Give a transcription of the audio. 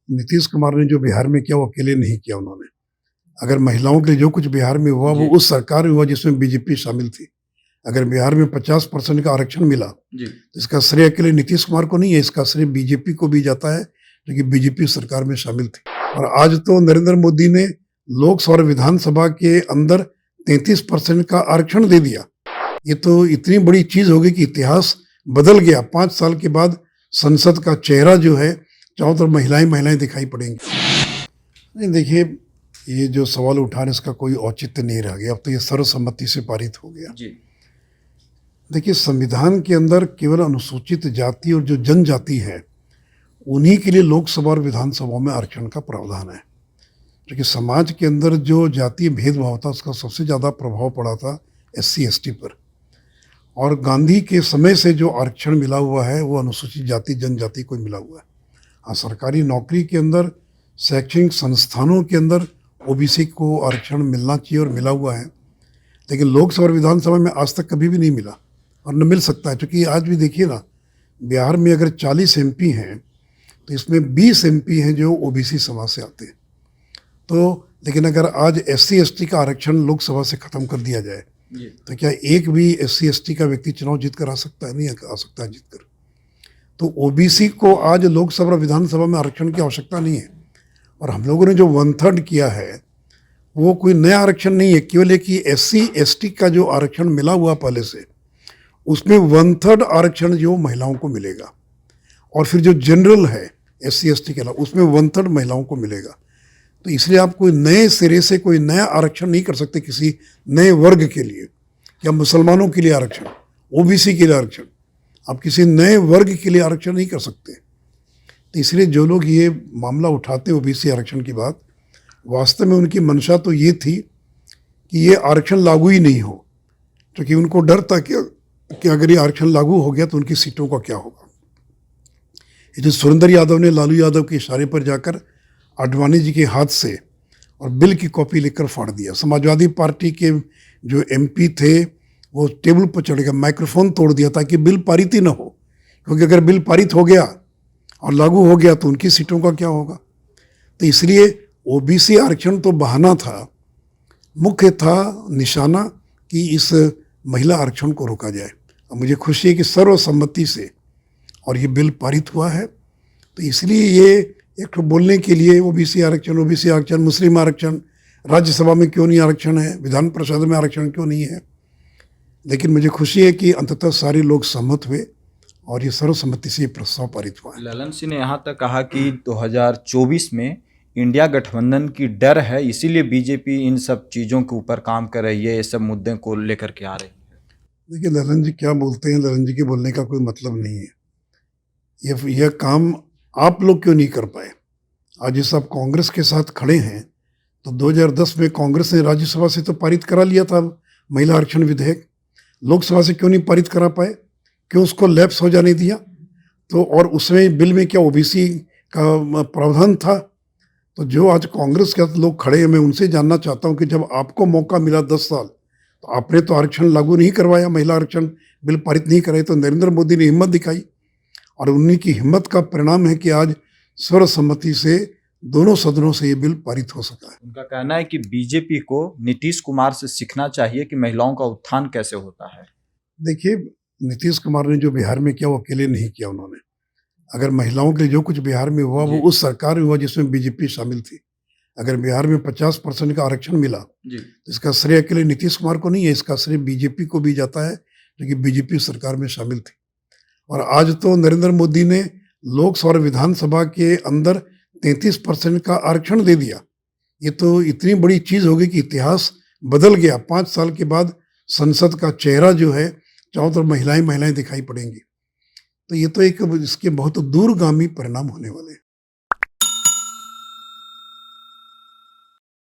नीतीश कुमार ने जो बिहार में किया वो अकेले नहीं किया उन्होंने। अगर महिलाओं के लिए जो कुछ बिहार में हुआ वो उस सरकार में हुआ जिसमें बीजेपी शामिल थी। अगर बिहार में 50% का आरक्षण मिला तो इसका श्रेय अकेले नीतीश कुमार को नहीं है, इसका श्रेय बीजेपी को भी जाता है जो कि बीजेपी सरकार में शामिल थी। और आज तो नरेंद्र मोदी ने लोकसभा और विधानसभा के अंदर 33% का आरक्षण दे दिया। ये तो इतनी बड़ी चीज होगी कि इतिहास बदल गया। 5 साल के बाद संसद का चेहरा जो है चारों तरफ महिलाएं दिखाई पड़ेंगी। नहीं देखिए, ये जो सवाल उठाने इसका कोई औचित्य नहीं रह गया। अब तो ये सर्वसम्मति से पारित हो गया जी। देखिए, संविधान के अंदर केवल अनुसूचित जाति और जो जनजाति है उन्हीं के लिए लोकसभा और विधानसभा में आरक्षण का प्रावधान है, क्योंकि समाज के अंदर जो जातीय भेदभाव था उसका सबसे ज़्यादा प्रभाव पड़ा था SC ST पर। और गांधी के समय से जो आरक्षण मिला हुआ है वो अनुसूचित जाति जनजाति को मिला हुआ है। हाँ, सरकारी नौकरी के अंदर, शैक्षणिक संस्थानों के अंदर OBC को आरक्षण मिलना चाहिए और मिला हुआ है, लेकिन लोकसभा और विधानसभा में आज तक कभी भी नहीं मिला और न मिल सकता है। क्योंकि आज भी देखिए ना, बिहार में अगर 40 MP हैं तो इसमें 20 MP हैं जो OBC समाज से आते हैं। तो लेकिन अगर आज SC ST का आरक्षण लोकसभा से ख़त्म कर दिया जाए तो क्या एक भी SC ST का व्यक्ति चुनाव जीत कर आ सकता है? नहीं आ सकता है जीत कर। तो OBC को आज लोकसभा और विधानसभा में आरक्षण की आवश्यकता नहीं है। और हम लोगों ने जो 1/3 किया है वो कोई नया आरक्षण नहीं है, केवल एक ही SC ST का जो आरक्षण मिला हुआ पहले से उसमें 1/3 आरक्षण जो महिलाओं को मिलेगा। और फिर जो जनरल है SC ST के अलावा उसमें 1/3 महिलाओं को मिलेगा। तो इसलिए आप कोई नए सिरे से कोई नया आरक्षण नहीं कर सकते किसी नए वर्ग के लिए, या मुसलमानों के लिए आरक्षण, OBC के लिए आरक्षण, आप किसी नए वर्ग के लिए आरक्षण नहीं कर सकते। तो इसलिए जो लोग ये मामला उठाते हैं OBC आरक्षण की बात, वास्तव में उनकी मंशा तो ये थी कि ये आरक्षण लागू ही नहीं हो, क्योंकि उनको डर था कि अगर ये आरक्षण लागू हो गया तो उनकी सीटों का क्या होगा। ये जो सुरेंद्र यादव ने लालू यादव के इशारे पर जाकर आडवाणी जी के हाथ से और बिल की कॉपी लेकर फाड़ दिया। समाजवादी पार्टी के जो MP थे वो टेबल पर चढ़ गया, माइक्रोफोन तोड़ दिया ताकि बिल पारित ही ना हो, क्योंकि अगर बिल पारित हो गया और लागू हो गया तो उनकी सीटों का क्या होगा। तो इसलिए OBC आरक्षण तो बहाना था, मुख्य था निशाना कि इस महिला आरक्षण को रोका जाए। और मुझे खुशी है कि सर्वसम्मति से और ये बिल पारित हुआ है। तो इसलिए ये एक तो बोलने के लिए OBC आरक्षण, मुस्लिम आरक्षण, राज्यसभा में क्यों नहीं आरक्षण है, विधान परिषद में आरक्षण क्यों नहीं है। लेकिन मुझे खुशी है कि अंततः सारे लोग सहमत हुए और ये सर्वसम्मति से ये प्रस्ताव पारित हुआ। ललन सिंह ने यहाँ तक कहा कि 2024 में इंडिया गठबंधन की डर है, इसीलिए बीजेपी इन सब चीज़ों के ऊपर काम कर रही है, ये सब मुद्दे को लेकर के आ रही है। देखिए, ललन जी क्या बोलते हैं, ललन जी के बोलने का कोई मतलब नहीं है। यह काम आप लोग क्यों नहीं कर पाए। आज इस आप कांग्रेस के साथ खड़े हैं तो 2010 में कांग्रेस ने राज्यसभा से तो पारित करा लिया था महिला आरक्षण विधेयक, लोकसभा से क्यों नहीं पारित करा पाए, क्यों उसको लैप्स हो जाने दिया। तो और उसमें बिल में क्या OBC का प्रावधान था। तो जो आज कांग्रेस के साथ लोग खड़े हैं, मैं उनसे जानना चाहता हूं कि जब आपको मौका मिला 10 साल तो आपने तो आरक्षण लागू नहीं करवाया, महिला आरक्षण बिल पारित नहीं कराई। तो नरेंद्र मोदी ने हिम्मत दिखाई और उन्हीं की हिम्मत का परिणाम है कि आज सर्वसम्मति से दोनों सदनों से ये बिल पारित हो सका है। उनका कहना है कि बीजेपी को नीतीश कुमार से सीखना चाहिए कि महिलाओं का उत्थान कैसे होता है। देखिए, नीतीश कुमार ने जो बिहार में किया वो अकेले नहीं किया उन्होंने। अगर महिलाओं के लिए जो कुछ बिहार में हुआ वो उस सरकार में हुआ जिसमें बीजेपी शामिल थी। अगर बिहार में 50% का आरक्षण मिला तो इसका श्रेय अकेले नीतीश कुमार को नहीं है, इसका श्रेय बीजेपी को भी जाता है जो कि बीजेपी सरकार में शामिल थी। और आज तो नरेंद्र मोदी ने लोकसभा और विधानसभा के अंदर 33% का आरक्षण दे दिया। ये तो इतनी बड़ी चीज होगी कि इतिहास बदल गया। 5 साल के बाद संसद का चेहरा जो है चारों तरफ महिलाएं दिखाई पड़ेंगी। तो ये तो एक इसके बहुत दूरगामी परिणाम होने वाले हैं।